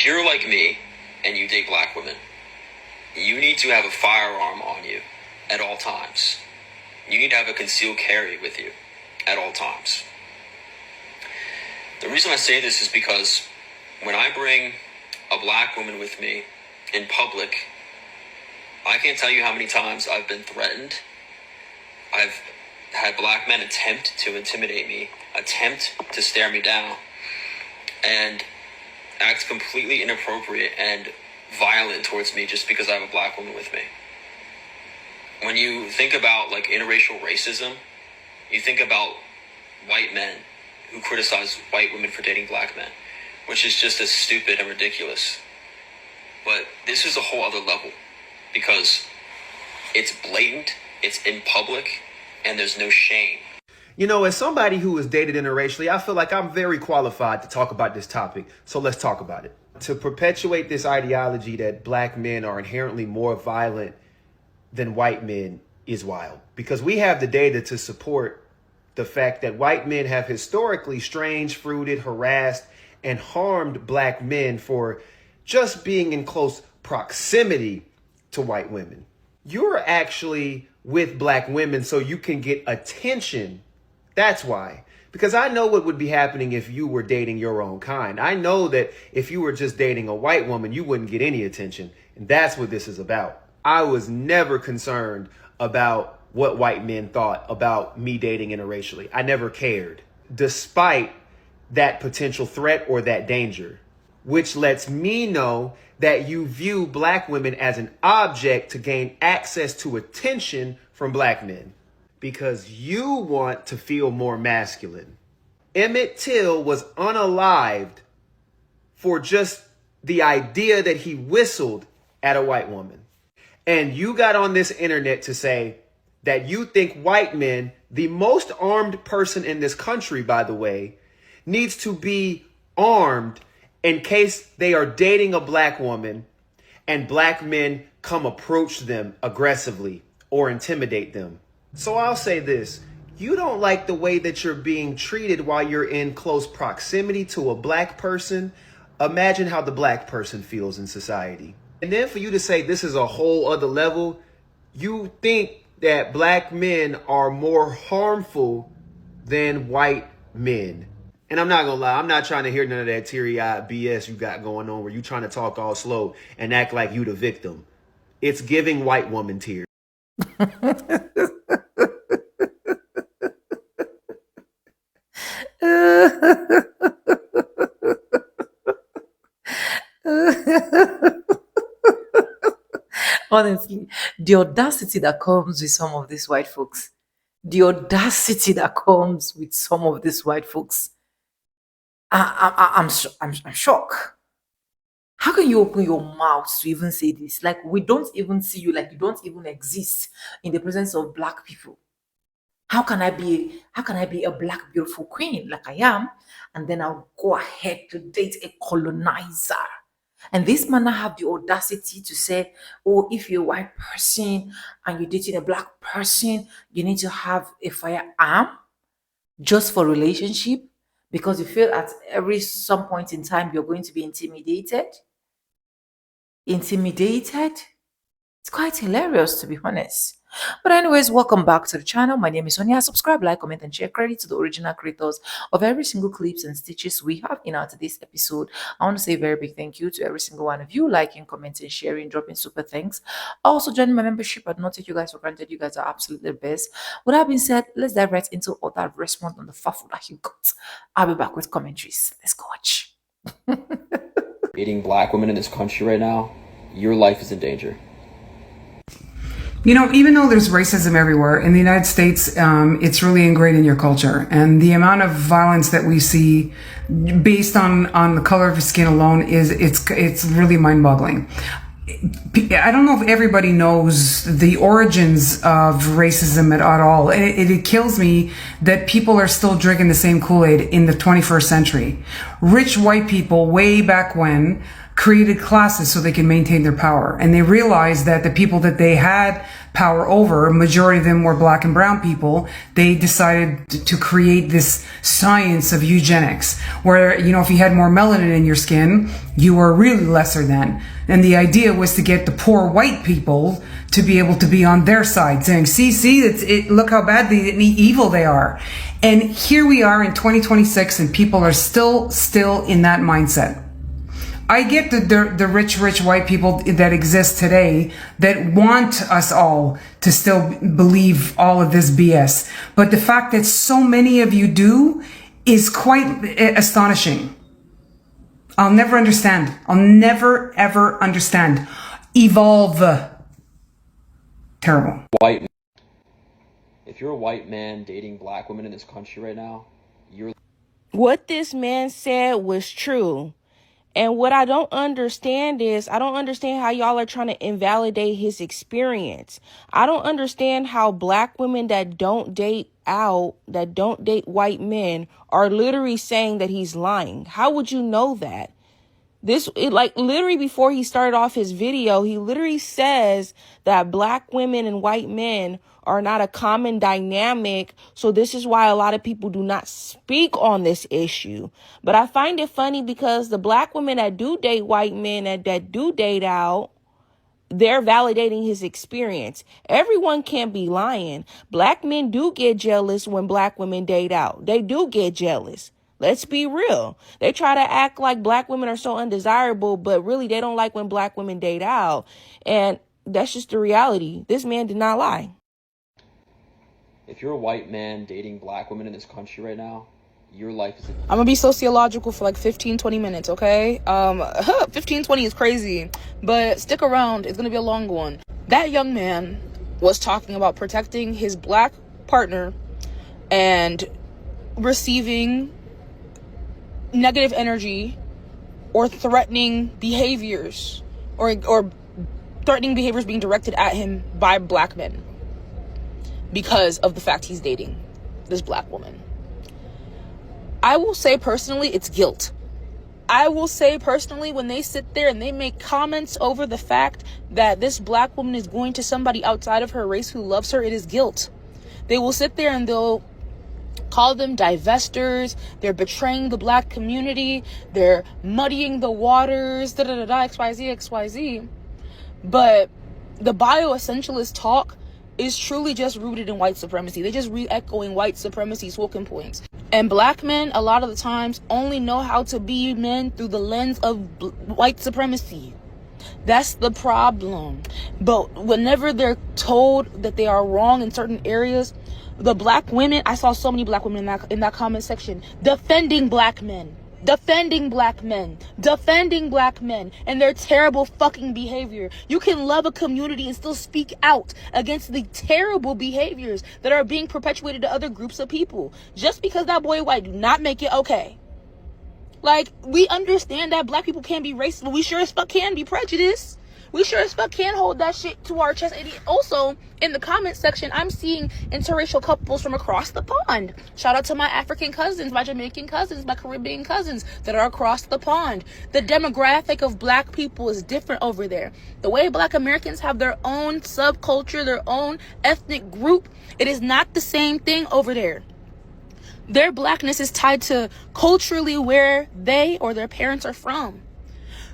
you're like me and you date black women, you need to have a firearm on you at all times. You need to have a concealed carry with you at all times. The reason I say this is because when I bring a black woman with me in public, I can't tell you how many times I've been threatened. I've had black men attempt to intimidate me, attempt to stare me down, and act completely inappropriate and violent towards me just because I have a black woman with me. When you think about like interracial racism, you think about white men who criticize white women for dating black men, which is just as stupid and ridiculous. But this is a whole other level because it's blatant, it's in public, and there's no shame. You know, as somebody who is dated interracially, I feel like I'm very qualified to talk about this topic. So let's talk about it. To perpetuate this ideology that black men are inherently more violent than white men is wild, because we have the data to support the fact that white men have historically strange, fruited, harassed, and harmed black men for just being in close proximity to white women. You're actually with black women so you can get attention. That's why. Because I know what would be happening if you were dating your own kind. I know that if you were just dating a white woman, you wouldn't get any attention. And that's what this is about. I was never concerned about what white men thought about me dating interracially. I never cared, despite that potential threat or that danger, which lets me know that you view black women as an object to gain access to attention from black men because you want to feel more masculine. Emmett Till was unalived for just the idea that he whistled at a white woman. And you got on this internet to say that you think white men, the most armed person in this country, by the way, needs to be armed in case they are dating a black woman and black men come approach them aggressively or intimidate them. So I'll say this. You don't like the way that you're being treated while you're in close proximity to a black person. Imagine how the black person feels in society. And then for you to say this is a whole other level, you think that black men are more harmful than white men. And I'm not gonna lie, I'm not trying to hear none of that teary-eyed BS you got going on where you trying to talk all slow and act like you the victim. It's giving white woman tears. Honestly, the audacity that comes with some of these white folks, the audacity that comes with some of these white folks, I'm shocked. How can you open your mouth to even say this? Like, we don't even see you, like you don't even exist in the presence of black people. How can I be a black beautiful queen like I am, and then I'll go ahead to date a colonizer? And this man now have the audacity to say, oh, if you're a white person and you're dating a black person, you need to have a firearm just for relationship because you feel at some point in time you're going to be intimidated. It's quite hilarious, to be honest. But anyways, welcome back to the channel. My name is Sonia. Subscribe, like, comment, and share. Credit to the original creators of every single clips and stitches we have in our today's episode. I want to say a very big thank you to every single one of you, liking, commenting, sharing, dropping super thanks. Also joining my membership. I do not take you guys for granted. You guys are absolutely the best. With that being said, let's dive right into all that response on the fuffle that you got. I'll be back with commentaries. Let's go watch. Dating black women in this country right now, your life is in danger. You know, even though there's racism everywhere, in the United States, it's really ingrained in your culture. And the amount of violence that we see based on the color of your skin alone it's really mind-boggling. I don't know if everybody knows the origins of racism at all. It kills me that people are still drinking the same Kool-Aid in the 21st century. Rich white people way back when created classes so they can maintain their power. And they realized that the people that they had power over, a majority of them were black and brown people, they decided to create this science of eugenics, where, you know, if you had more melanin in your skin, you were really lesser than. And the idea was to get the poor white people to be able to be on their side, saying, look how bad and evil they are. And here we are in 2026, and people are still in that mindset. I get the rich white people that exist today that want us all to still believe all of this BS. But the fact that so many of you do is quite astonishing. I'll never understand. I'll never, ever understand. Evolve. Terrible. If you're a white man dating black women in this country right now, what this man said was true. And what I don't understand is, I don't understand how y'all are trying to invalidate his experience. I don't understand how black women that don't date white men are literally saying that he's lying. How would you know that? Literally before he started off his video, he literally says that black women and white men are not a common dynamic. So this is why a lot of people do not speak on this issue. But I find it funny because the black women that do date white men that do date out, they're validating his experience. Everyone can't be lying. Black men do get jealous when black women date out. They do get jealous. Let's be real. They try to act like black women are so undesirable, but really they don't like when black women date out. And that's just the reality. This man did not lie. if you're a white man dating black women in this country right now, your life is... I'm gonna be sociological for like 15-20 minutes, okay? 15-20 is crazy, but stick around, it's gonna be a long one. That young man was talking about protecting his black partner and receiving negative energy or threatening behaviors or threatening behaviors being directed at him by black men because of the fact he's dating this black woman. I will say personally, it's guilt. I will say personally, when they sit there and they make comments over the fact that this black woman is going to somebody outside of her race who loves her, it is guilt. They will sit there and they'll call them divestors, they're betraying the black community, they're muddying the waters, XYZ. But the bioessentialist talk is truly just rooted in white supremacy. They just re-echoing white supremacy talking points. And black men, a lot of the times, only know how to be men through the lens of white supremacy. That's the problem. But whenever they're told that they are wrong in certain areas, the black women, I saw so many black women in that comment section defending black men and their terrible fucking behavior. You can love a community and still speak out against the terrible behaviors that are being perpetuated to other groups of people. Just because that boy white do not make it okay. Like, we understand that black people can be racist, but we sure as fuck can be prejudiced. We sure as fuck can hold that shit to our chest. And also, in the comment section, I'm seeing interracial couples from across the pond. Shout out to my African cousins, my Jamaican cousins, my Caribbean cousins that are across the pond. The demographic of black people is different over there. The way black Americans have their own subculture, their own ethnic group, it is not the same thing over there. Their blackness is tied to culturally where they or their parents are from.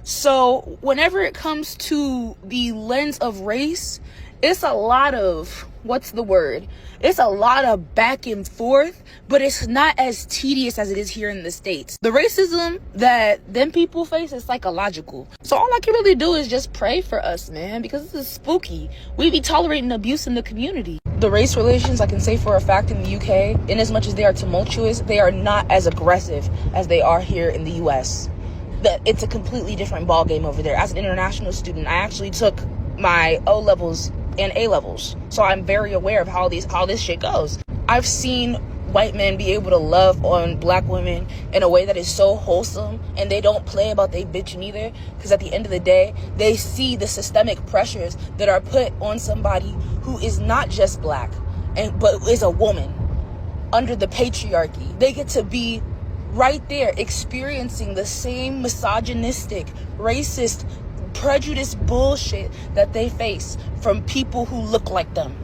So whenever it comes to the lens of race, it's a lot of, it's a lot of back and forth, but it's not as tedious as it is here in the States. The racism that them people face is psychological. So all I can really do is just pray for us, man, because this is spooky. We be tolerating abuse in the community. The race relations, I can say for a fact in the UK, in as much as they are tumultuous, they are not as aggressive as they are here in the US. That it's a completely different ball game over there. As an international student, I actually took my O levels and A levels, so I'm very aware of how this shit goes. I've seen white men be able to love on black women in a way that is so wholesome, and they don't play about they bitch neither, because at the end of the day, they see the systemic pressures that are put on somebody who is not just black, but is a woman under the patriarchy. They get to be right there experiencing the same misogynistic, racist, prejudice bullshit that they face from people who look like them.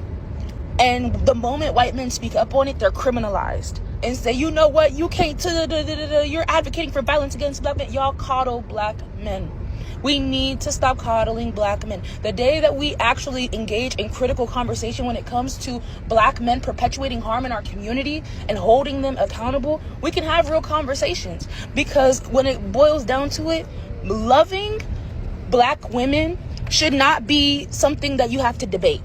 And the moment white men speak up on it, they're criminalized and say, you know what, you can't, you're advocating for violence against black men. Y'all coddle black men. We need to stop coddling black men. The day that we actually engage in critical conversation when it comes to black men perpetuating harm in our community and holding them accountable, we can have real conversations. Because when it boils down to it, loving black women should not be something that you have to debate.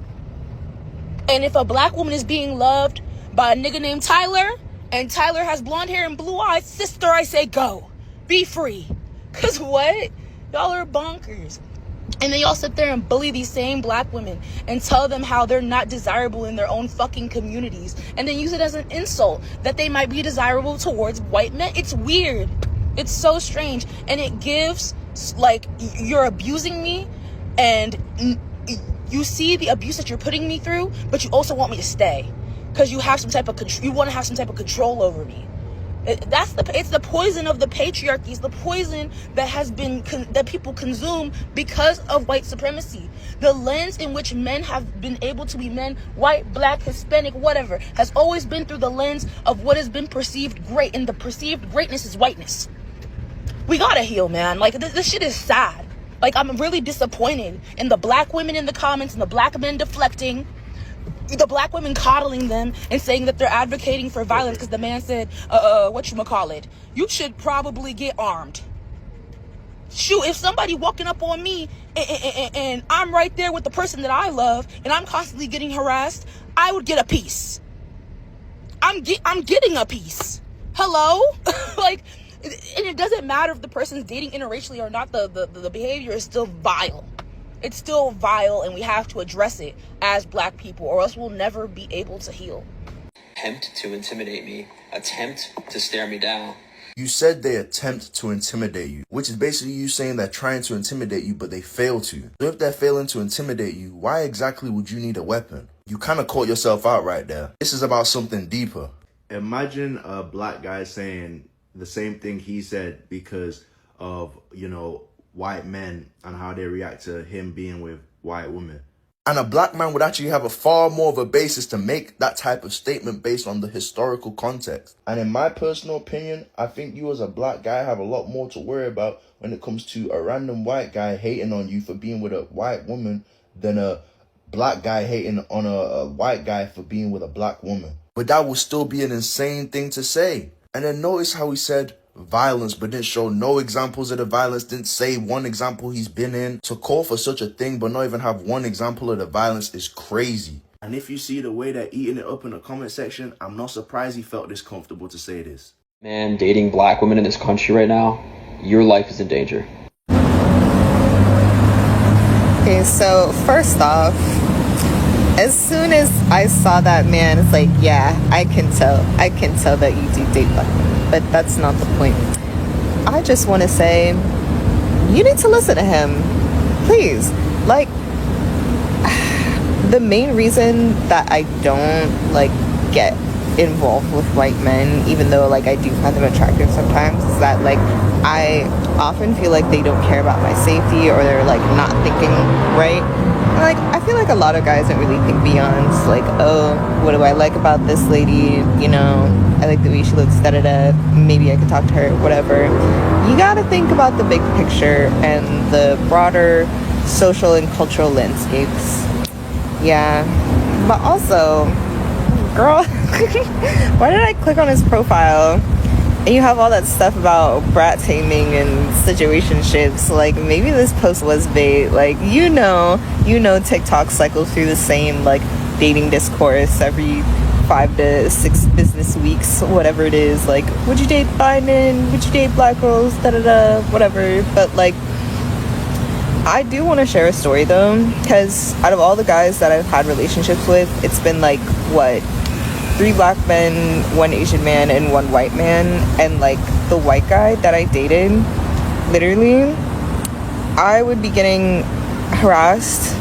And if a black woman is being loved by a nigga named Tyler, and Tyler has blonde hair and blue eyes, sister, I say go. Be free. Cause what? Y'all are bonkers. And then y'all sit there and bully these same black women and tell them how they're not desirable in their own fucking communities. And then use it as an insult that they might be desirable towards white men. It's weird. It's so strange. And it gives, like, you're abusing me and you see the abuse that you're putting me through, but you also want me to stay because you have some type of you want to have some type of control over me. It's the poison of the patriarchy. It's the poison that has been that people consume because of white supremacy. The lens in which men have been able to be men, white, black, Hispanic, whatever, has always been through the lens of what has been perceived great, and the perceived greatness is whiteness. We gotta heal, man. Like, this shit is sad. Like, I'm really disappointed in the black women in the comments and the black men deflecting, the black women coddling them and saying that they're advocating for violence because the man said, whatchamacallit, you should probably get armed. Shoot, if somebody walking up on me and I'm right there with the person that I love and I'm constantly getting harassed, I would get a piece. I'm getting a piece. Hello? Like, and it doesn't matter if the person's dating interracially or not, the behavior is still vile. It's still vile, and we have to address it as black people, or else we'll never be able to heal. Attempt to intimidate me, attempt to stare me down. You said they attempt to intimidate you, which is basically you saying they're trying to intimidate you, but they fail to. So if they're failing to intimidate you, why exactly would you need a weapon? You kind of caught yourself out right there. This is about something deeper. Imagine a black guy saying the same thing he said because of, white men and how they react to him being with white women. And a black man would actually have a far more of a basis to make that type of statement based on the historical context. And in my personal opinion, I think you as a black guy have a lot more to worry about when it comes to a random white guy hating on you for being with a white woman than a black guy hating on a white guy for being with a black woman. But that would still be an insane thing to say. And then notice how he said violence, but didn't show no examples of the violence, didn't say one example he's been in. To call for such a thing but not even have one example of the violence is crazy. And if you see the way they're eating it up in the comment section, I'm not surprised he felt this comfortable to say this. Man, dating black women in this country right now, your life is in danger. Okay, so first off, as soon as I saw that man, it's like, yeah, I can tell that you do date black women. But that's not the point. I just want to say, you need to listen to him. Please. Like, the main reason that I don't, get involved with white men, even though, I do find them attractive sometimes, is that, I often feel like they don't care about my safety, or they're, not thinking right. I feel like a lot of guys don't really think beyond, what do I like about this lady, I like the way she looks, da-da-da, maybe I could talk to her, whatever. You gotta think about the big picture and the broader social and cultural landscapes. Yeah, but also, girl, why did I click on his profile? And you have all that stuff about brat taming and situationships. Maybe this post was bait. TikTok cycles through the same, dating discourse every 5 to 6 business weeks, whatever it is. Would you date Biden? Would you date black girls? Da-da-da, whatever. But, I do want to share a story, though, because out of all the guys that I've had relationships with, it's been, 3 black men, 1 Asian man, and 1 white man. And the white guy that I dated, literally, I would be getting harassed,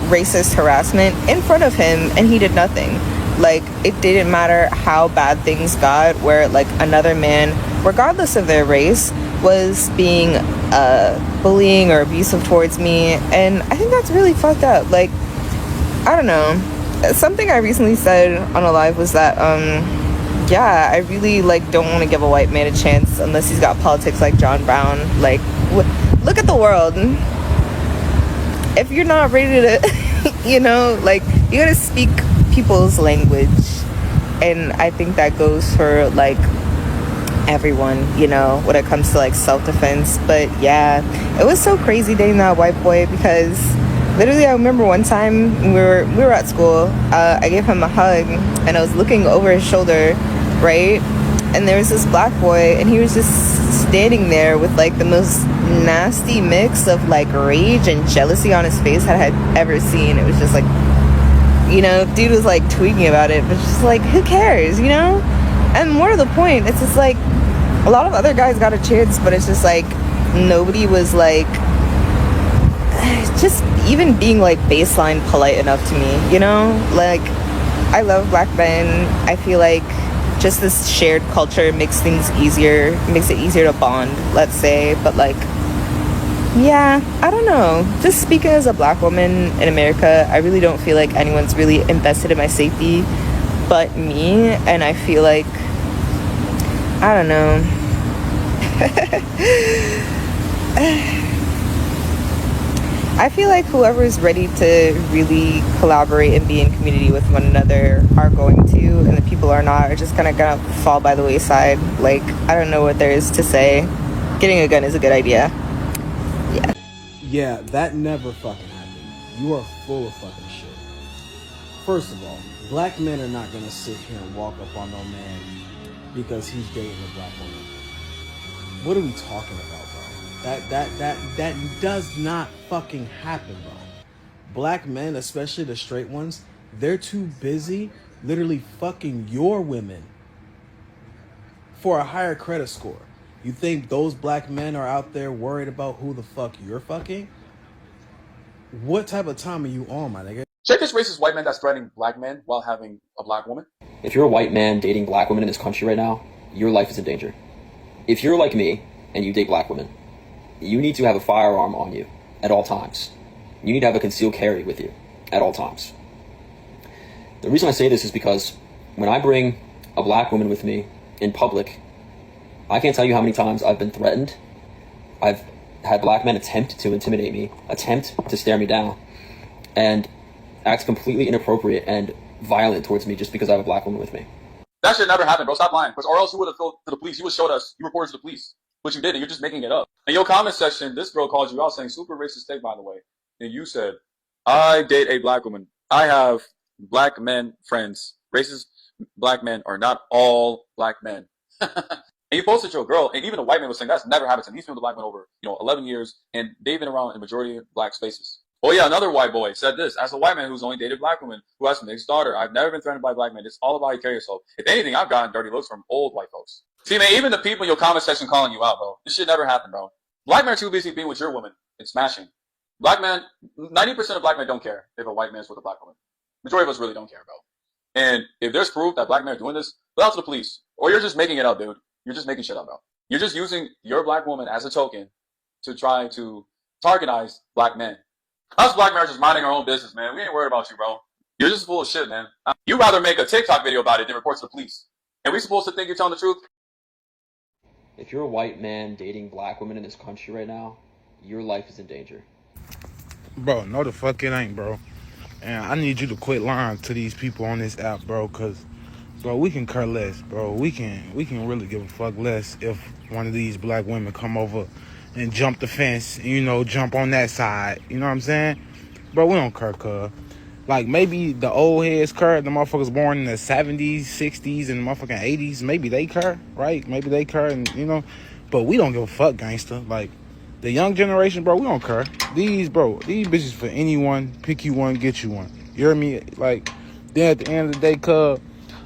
racist harassment in front of him, and he did nothing. It didn't matter how bad things got, where another man regardless of their race, was being bullying or abusive towards me. And I think that's really fucked up. Like, I don't know. Something I recently said on a live was that, yeah, I really, like, don't want to give a white man a chance unless he's got politics like John Brown. Like, look at the world. If you're not ready to, you know, like, you gotta speak people's language. And I think that goes for, like, everyone, you know, when it comes to, like, self-defense. But yeah, it was so crazy dating that white boy, because literally I remember one time we were at school, I gave him a hug and I was looking over his shoulder, right, and there was this black boy and he was just standing there with, like, the most nasty mix of, like, rage and jealousy on his face that I had ever seen. It was just like, you know, dude was, like, tweeting about it, but just, like, who cares, you know? And more to the point, it's just like a lot of other guys got a chance, but it's just like nobody was, like, just even being, like, baseline polite enough to me, you know? Like, I love black men. I feel like just this shared culture makes things easier, makes it easier to bond, let's say. But, like, yeah, I don't know. Just speaking as a black woman in America, I really don't feel like anyone's really invested in my safety but me. And I feel like, I don't know. I feel like whoever's ready to really collaborate and be in community with one another are going to, and the people are not are just kind of gonna fall by the wayside. Like, I don't know what there is to say. Getting a gun is a good idea. Yeah. Yeah, that never fucking happened. You are full of fucking shit. First of all, black men are not gonna sit here and walk up on no man because he's dating a black woman. What are we talking about, bro? That does not fucking happen, bro. Black men, especially the straight ones, they're too busy literally fucking your women for a higher credit score. You think those black men are out there worried about who the fuck you're fucking? What type of time are you on, my nigga? Check this racist white man that's threatening black men while having a black woman. If you're a white man dating black women in this country right now, your life is in danger. If you're like me and you date black women, you need to have a firearm on you at all times. You need to have a concealed carry with you at all times. The reason I say this is because when I bring a black woman with me in public, I can't tell you how many times I've been threatened. I've had black men attempt to intimidate me, attempt to stare me down, and act completely inappropriate and violent towards me just because I have a black woman with me. That shit never happened, bro. Stop lying. Or else you would have told to the police. You would have showed us. You reported to the police. But you didn't. You're just making it up. In your comment section, this girl called you out saying, super racist take, by the way. And you said, I date a black woman. I have black men friends. Racist black men are not all black men. And you posted your girl, and even a white man was saying, that's never happened to me. He's been with a black man over, 11 years, and they've been around in majority of black spaces. Oh yeah, another white boy said this. As a white man who's only dated a black woman who has a mixed daughter, I've never been threatened by black men. It's all about how you carry yourself. If anything, I've gotten dirty looks from old white folks. See, man, even the people in your comment section calling you out, bro. This shit never happened, bro. Black men are too busy being with your woman and smashing. Black men, 90% of black men don't care if a white man's with a black woman. Majority of us really don't care, bro. And if there's proof that black men are doing this, go out to the police. Or you're just making it up, dude. You're just making shit up, bro. You're just using your black woman as a token to try to targetize black men. Us black men are just minding our own business, man. We ain't worried about you, bro. You're just full of shit, man. You'd rather make a TikTok video about it than report to the police. And we supposed to think you're telling the truth? If you're a white man dating black women in this country right now, your life is in danger. Bro, no the fuck it ain't, bro. And I need you to quit lying to these people on this app, bro, because, bro, we can care less, bro. We can really give a fuck less if one of these black women come over and jump the fence, jump on that side. You know what I'm saying? Bro, we don't care, cuz. Like, maybe the old heads care, the motherfuckers born in the 70s, 60s, and the motherfucking 80s, maybe they care, right? Maybe they care, and, but we don't give a fuck, gangster. Like, the young generation, bro, we don't care. These bitches for anyone, pick you one, get you one. You hear me? Like, then at the end of the day, cuz,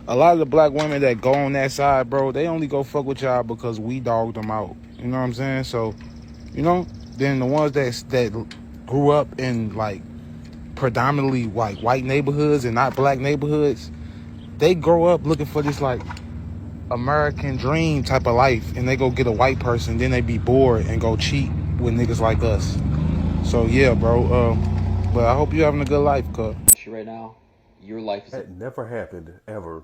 a lot of the black women that go on that side, bro, they only go fuck with y'all because we dogged them out. You know what I'm saying? So, then the ones that grew up in, like, predominantly white neighborhoods and not black neighborhoods, they grow up looking for this, like, American dream type of life, and they go get a white person, then they be bored and go cheat with niggas like us. So yeah, bro. But I hope you having a good life, cuz. Right now, your life is. That never happened ever.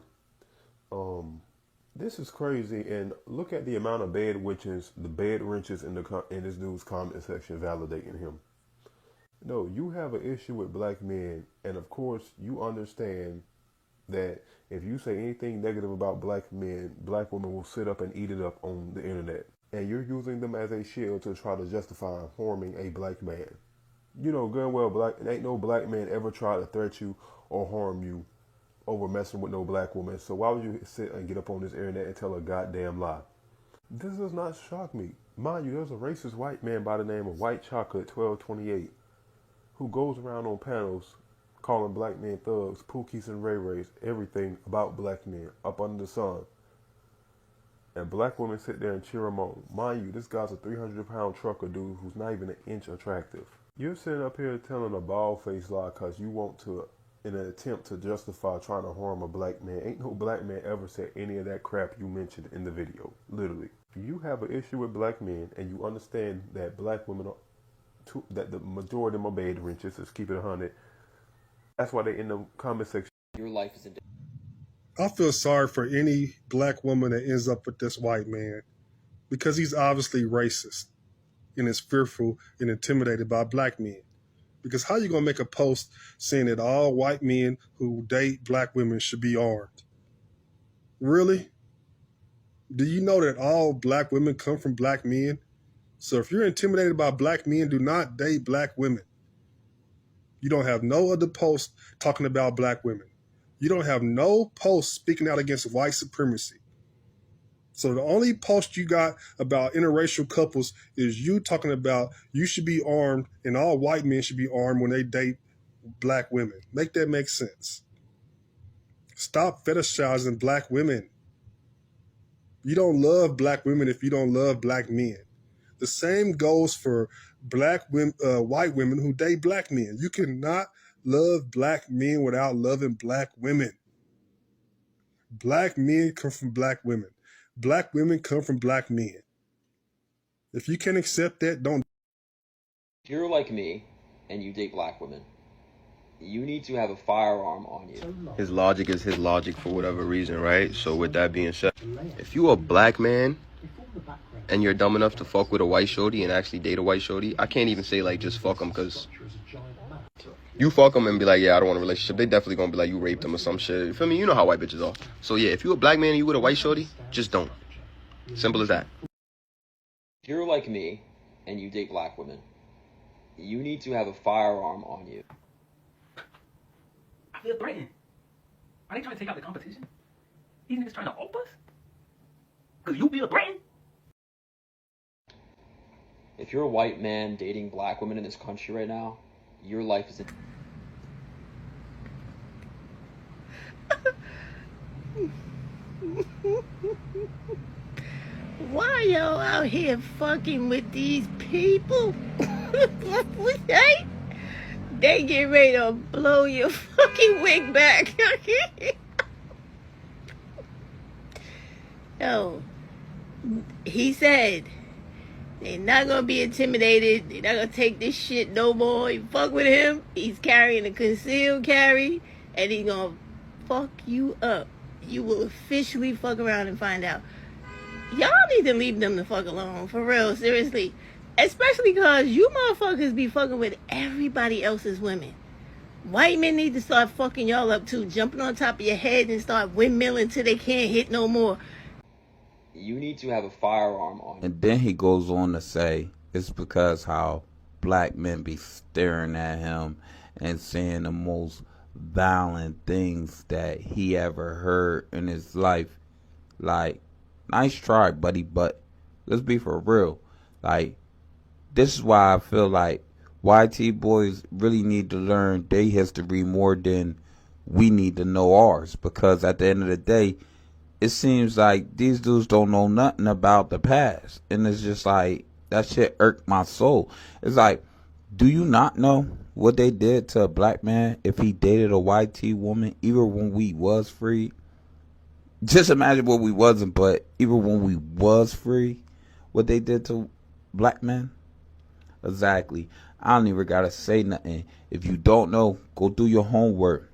This is crazy, and look at the amount of bed wrenches in this dude's comment section validating him. No, you have an issue with black men, and of course you understand that if you say anything negative about black men, black women will sit up and eat it up on the internet, and you're using them as a shield to try to justify harming a black man. You know good and well, ain't no black man ever try to threat you or harm you over messing with no black woman. So why would you sit and get up on this internet and tell a goddamn lie? This does not shock me. Mind you, there's a racist white man by the name of White Chocolate 1228 who goes around on panels calling black men thugs, pookies and ray-rays, everything about black men up under the sun. And black women sit there and cheer him on. Mind you, this guy's a 300-pound trucker dude who's not even an inch attractive. You're sitting up here telling a bald-faced lie because you want to, in an attempt to justify trying to harm a black man. Ain't no black man ever said any of that crap you mentioned in the video. Literally. You have an issue with black men, and you understand that black women that the majority of them are bed wrenches. Let's keep it 100. That's why they in the comment section. Your life is I feel sorry for any black woman that ends up with this white man because he's obviously racist and is fearful and intimidated by black men. Because how you going to make a post saying that all white men who date black women should be armed? Really? Do you know that all black women come from black men? So if you're intimidated by black men, do not date black women. You don't have no other post talking about black women. You don't have no post speaking out against white supremacy. So the only post you got about interracial couples is you talking about you should be armed and all white men should be armed when they date black women. Make that make sense. Stop fetishizing black women. You don't love black women if you don't love black men. The same goes for black women, white women who date black men. You cannot love black men without loving black women. Black men come from black women. Black women come from black men. If you can't accept that, don't. If you're like me and you date black women, you need to have a firearm on you. His logic is his logic for whatever reason, right? So with that being said, if you a black man and you're dumb enough to fuck with a white shorty and actually date a white shorty, I can't even say like just fuck them, because you fuck them and be like, yeah, I don't want a relationship. They definitely gonna be like, you raped them or some shit. You feel me? You know how white bitches are. So yeah, if you a black man and you with a white shorty, just don't. Simple as that. If you're like me and you date black women, you need to have a firearm on you. I feel threatened. Are they trying to take out the competition? These niggas trying to ope us? Because you feel threatened? If you're a white man dating black women in this country right now, your life is in... Why y'all out here fucking with these people? They get ready to blow your fucking wig back. No. He said they're not gonna be intimidated. They're not gonna take this shit no more. You fuck with him, he's carrying a concealed carry, and he's gonna fuck you up. You will officially fuck around and find out. Y'all need to leave them the fuck alone, for real, seriously. Especially because you motherfuckers be fucking with everybody else's women. White men need to start fucking y'all up too, jumping on top of your head and start windmilling till they can't hit no more. You need to have a firearm on you. And then he goes on to say it's because how black men be staring at him and saying the most violent things that he ever heard in his life. Like, nice try, buddy, but let's be for real. Like, this is why I feel like YT boys really need to learn their history more than we need to know ours. Because at the end of the day, it seems like these dudes don't know nothing about the past. And it's just like, that shit irked my soul. It's like, do you not know what they did to a black man if he dated a YT woman, even when we was free? Just imagine what we wasn't, but even when we was free, what they did to black men. Exactly. I don't even gotta say nothing. If you don't know, go do your homework.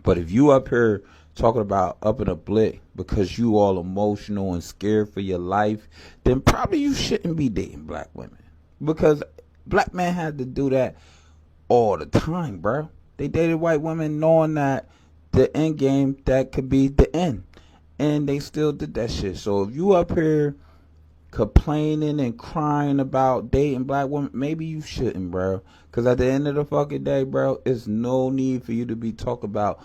But if you up here talking about up in a blick because you all emotional and scared for your life, then probably you shouldn't be dating black women. Because black men had to do that all the time, bro. They dated white women knowing that the end game that could be the end. And they still did that shit. So if you up here complaining and crying about dating black women, maybe you shouldn't, bro. Because at the end of the fucking day, bro, it's no need for you to be talking about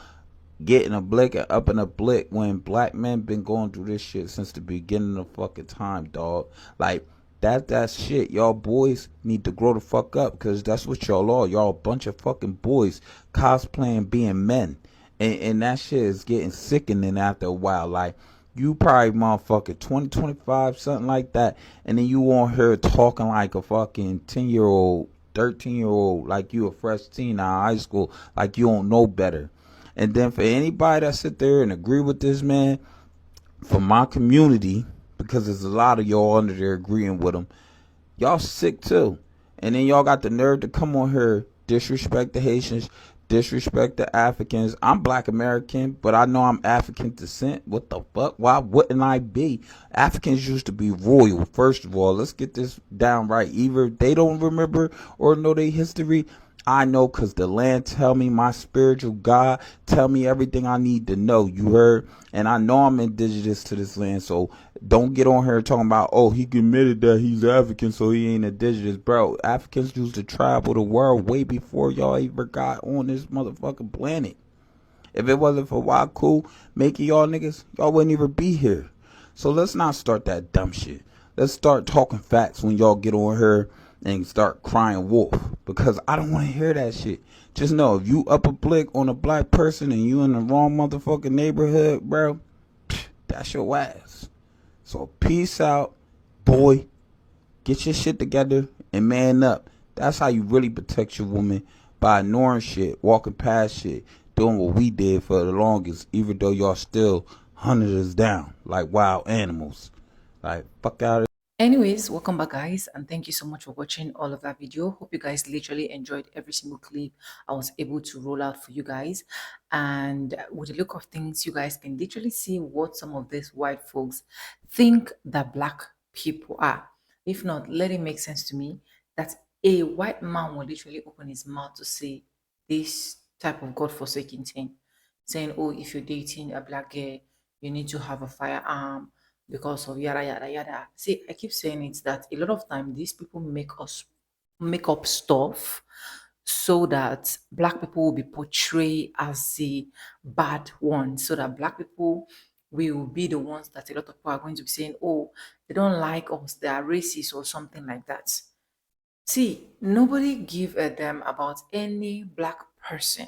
getting a blick and up in a blick when black men been going through this shit since the beginning of fucking time, dog. Like, that shit. Y'all boys need to grow the fuck up because that's what y'all are. Y'all a bunch of fucking boys cosplaying being men. And that shit is getting sickening after a while. Like, you probably motherfucking 20, 25, something like that. And then you on her talking like a fucking 10-year-old, 13-year-old, like you a fresh teen out of high school, like you don't know better. And then for anybody that sit there and agree with this man, from my community, because there's a lot of y'all under there agreeing with him, y'all sick too. And then y'all got the nerve to come on here, disrespect the Haitians, disrespect the Africans. I'm black American, but I know I'm African descent. What the fuck? Why wouldn't I be? Africans used to be royal. First of all, let's get this down right. Either they don't remember or know their history. I know because the land tell me, my spiritual God tell me everything I need to know. You heard? And I know I'm indigenous to this land, so don't get on here talking about, oh, he admitted that he's African, so he ain't indigenous. Bro, Africans used to travel the world way before y'all ever got on this motherfucking planet. If it wasn't for Waku making y'all niggas, y'all wouldn't even be here. So let's not start that dumb shit. Let's start talking facts when y'all get on here and start crying wolf. Because I don't want to hear that shit. Just know, if you up a blick on a black person and you in the wrong motherfucking neighborhood, bro, that's your ass. So peace out, boy. Get your shit together and man up. That's how you really protect your woman, by ignoring shit, walking past shit, doing what we did for the longest, even though y'all still hunted us down like wild animals. Like, fuck out of Anyways, welcome back, guys, and thank you so much for watching all of that video. Hope you guys literally enjoyed every single clip I was able to roll out for you guys. And with the look of things, you guys can literally see what some of these white folks think that black people are. If not, let it make sense to me that a white man will literally open his mouth to say this type of godforsaken thing, saying, oh, if you're dating a black girl, you need to have a firearm because of yada yada yada. See, I keep saying it that a lot of time these people make up stuff so that black people will be portrayed as the bad ones, so that black people will be the ones that a lot of people are going to be saying, oh, they don't like us, they are racist or something like that. See, nobody give a damn about any black person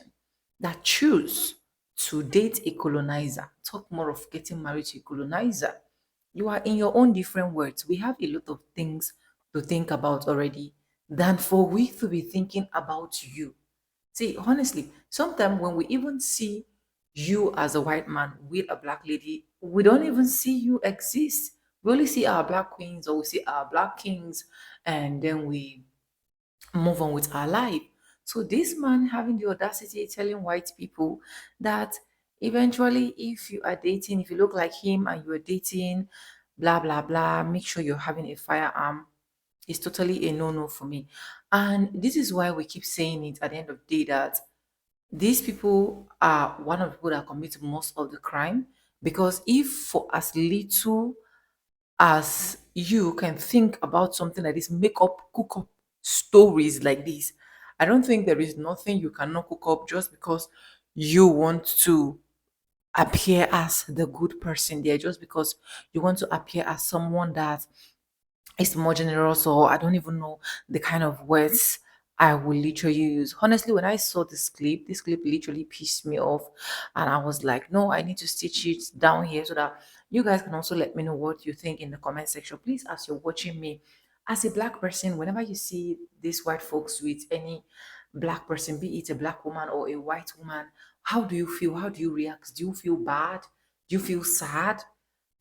that choose to date a colonizer. Talk more of getting married to a colonizer. You are in your own different words. We have a lot of things to think about already than for we to be thinking about you. See, honestly, sometimes when we even see you as a white man with a black lady, we don't even see you exist. We only see our black queens or we see our black kings, and then we move on with our life. So this man having the audacity telling white people that eventually if you are dating, if you look like him and you are dating, blah blah blah, make sure you're having a firearm is totally a no-no for me. And this is why we keep saying it at the end of the day that these people are one of the people that commit most of the crime, because if for as little as you can think about something like this, make up, cook up stories like this, I don't think there is nothing you cannot cook up just because you want to appear as the good person there, just because you want to appear as someone that is more generous, or I don't even know the kind of words I will literally use. Honestly, when I saw this clip literally pissed me off, and I was like, no, I need to stitch it down here so that you guys can also let me know what you think in the comment section. Please, as you're watching me, as a black person, whenever you see these white folks with any black person, be it a black woman or a white woman, how do you feel? How do you react? Do you feel bad? Do you feel sad?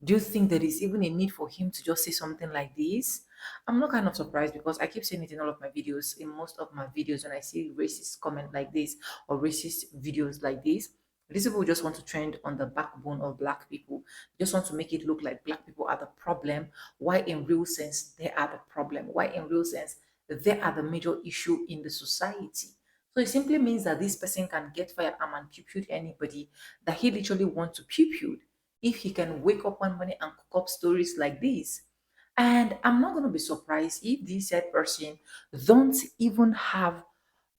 Do you think there is even a need for him to just say something like this? I'm not kind of surprised because I keep saying it in all of my videos. In most of my videos, when I see racist comment like this or racist videos like this, these people just want to trend on the backbone of black people. They just want to make it look like black people are the problem. Why, in real sense, they are the problem? Why, in real sense, they are the major issue in the society? So it simply means that this person can get firearm and pew anybody that he literally wants to pew if he can wake up one morning and cook up stories like this. And I'm not going to be surprised if this said person don't even have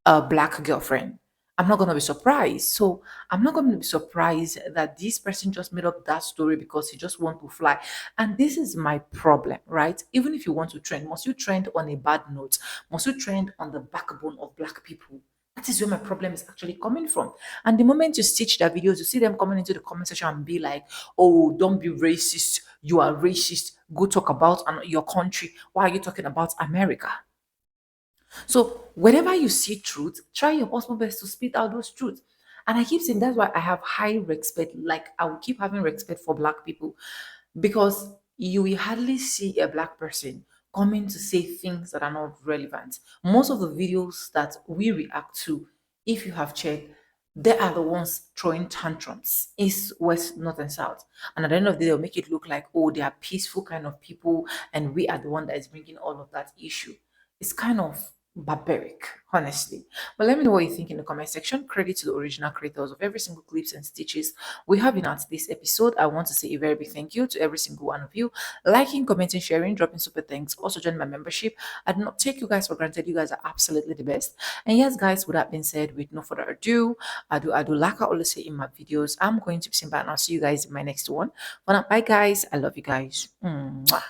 a black girlfriend. I'm not going to be surprised. So I'm not going to be surprised that this person just made up that story because he just want to fly. And this is my problem, right? Even if you want to trend, must you trend on a bad note? Must you trend on the backbone of black people? That is where my problem is actually coming from. And the moment you stitch their videos, you see them coming into the comment section and be like, oh, don't be racist. You are racist. Go talk about your country. Why are you talking about America? So whenever you see truth, try your possible best to spit out those truths. And I keep saying that's why I have high respect. Like I will keep having respect for black people because you will hardly see a black person coming to say things that are not relevant. Most of the videos that we react to, if you have checked, they are the ones throwing tantrums, east, west, north, and south. And at the end of the day, they'll make it look like, oh, they are peaceful kind of people, and we are the one that is bringing all of that issue. It's kind of barbaric, honestly. But let me know what you think in the comment section. Credit to the original creators of every single clips and stitches we have in at this episode. I want to say a very big thank you to every single one of you. Liking, commenting, sharing, dropping super thanks. Also join my membership. I do not take you guys for granted. You guys are absolutely the best. And yes, guys, with that being said, with no further ado, I do like I always say in my videos, I'm going to be saying bye and I'll see you guys in my next one. For now, bye guys. I love you guys. Mwah.